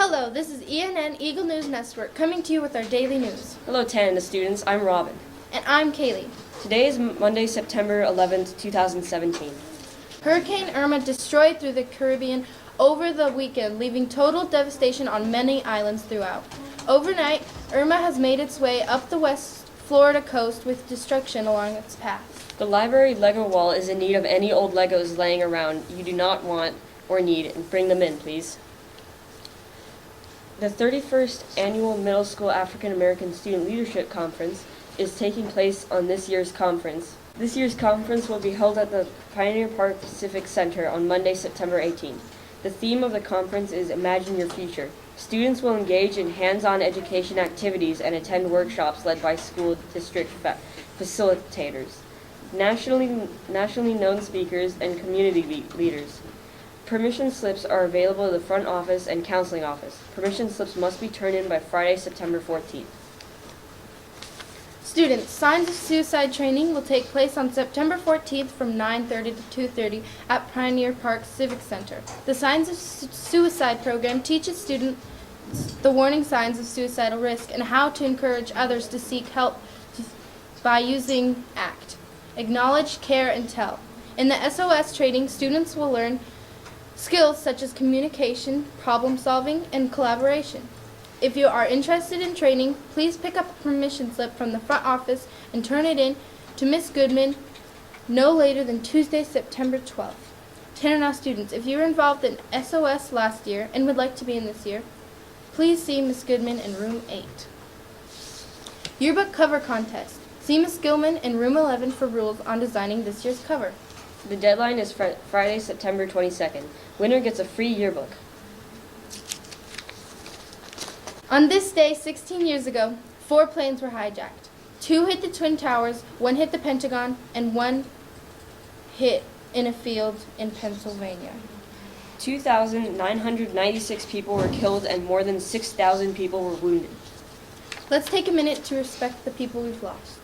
Hello, this is ENN Eagle News Nestwork coming to you with our daily news. Hello, Tanana students. I'm Robin. And I'm Kayli. Today is Monday, September 11th, 2017. Hurricane Irma destroyed through the Caribbean over the weekend, leaving total devastation on many islands throughout. Overnight, Irma has made its way up the West Florida coast with destruction along its path. The library Lego wall is in need of any old Legos laying around you do not want or need, and bring them in, please. The 31st Annual Middle School African American Student Leadership Conference is taking place on this year's conference. This year's conference will be held at the Pioneer Park Civic Center on Monday, September 18th. The theme of the conference is Imagine Your Future. Students will engage in hands-on education activities and attend workshops led by school district facilitators, nationally known speakers, and community leaders. Permission slips are available at the front office and counseling office. Permission slips must be turned in by Friday, September 14th. Students, Signs of Suicide training will take place on September 14th from 9:30 to 2:30 at Pioneer Park Civic Center. The Signs of Suicide program teaches students the warning signs of suicidal risk and how to encourage others to seek help by using ACT, Acknowledge, Care, and Tell. In the SOS training, students will learn skills such as communication, problem solving, and collaboration. If you are interested in training, please pick up a permission slip from the front office and turn it in to Ms. Goodman no later than Tuesday, September 12th. Tanana students, if you were involved in SOS last year and would like to be in this year, please see Ms. Goodman in room 8. Yearbook cover contest. See Ms. Gilman in room 11 for rules on designing this year's cover. The deadline is Friday, September 22nd. Winner gets a free yearbook. On this day, 16 years ago, 4 planes were hijacked. 2 hit the Twin Towers, 1 hit the Pentagon, and 1 hit in a field in Pennsylvania. 2,996 people were killed and more than 6,000 people were wounded. Let's take a minute to respect the people we've lost.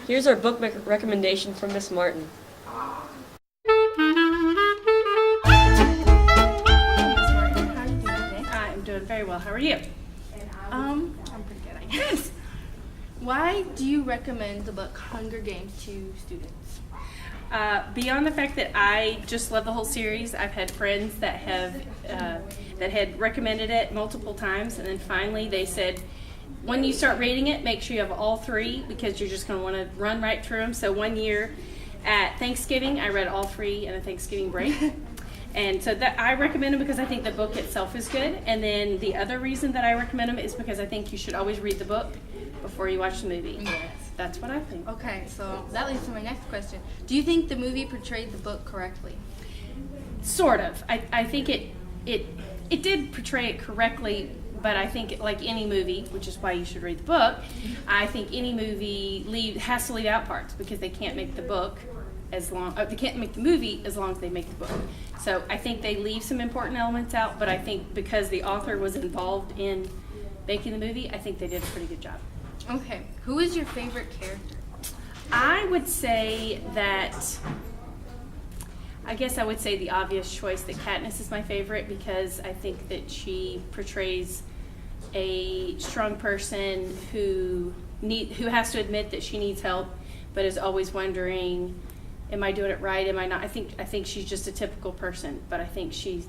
Here's our book recommendation from Miss Martin. Hi, Ms. Martin. How are you doing today? I'm doing very well. How are you? I'm pretty good, I guess. Why do you recommend the book Hunger Games to students? Beyond the fact that I just love the whole series, I've had friends that have that had recommended it multiple times, and then finally they said, when you start reading it, make sure you have all 3 because you're just going to want to run right through them. So one year at Thanksgiving, I read all 3 in a Thanksgiving break. And so that I recommend them because I think the book itself is good. And then the other reason that I recommend them is because I think you should always read the book before you watch the movie. Yes. That's what I think. Okay, so that leads to my next question. Do you think the movie portrayed the book correctly? Sort of. I think it did portray it correctly, but I think like any movie, which is why you should read the book, I think any movie has to leave out parts because they can't make the book they can't make the movie as long as they make the book. So I think they leave some important elements out, but I think because the author was involved in making the movie, I think they did a pretty good job. Okay, who is your favorite character? I would say the obvious choice that Katniss is my favorite because I think that she portrays a strong person who has to admit that she needs help, but is always wondering, am I doing it right? Am I not? I think she's just a typical person, but I think she's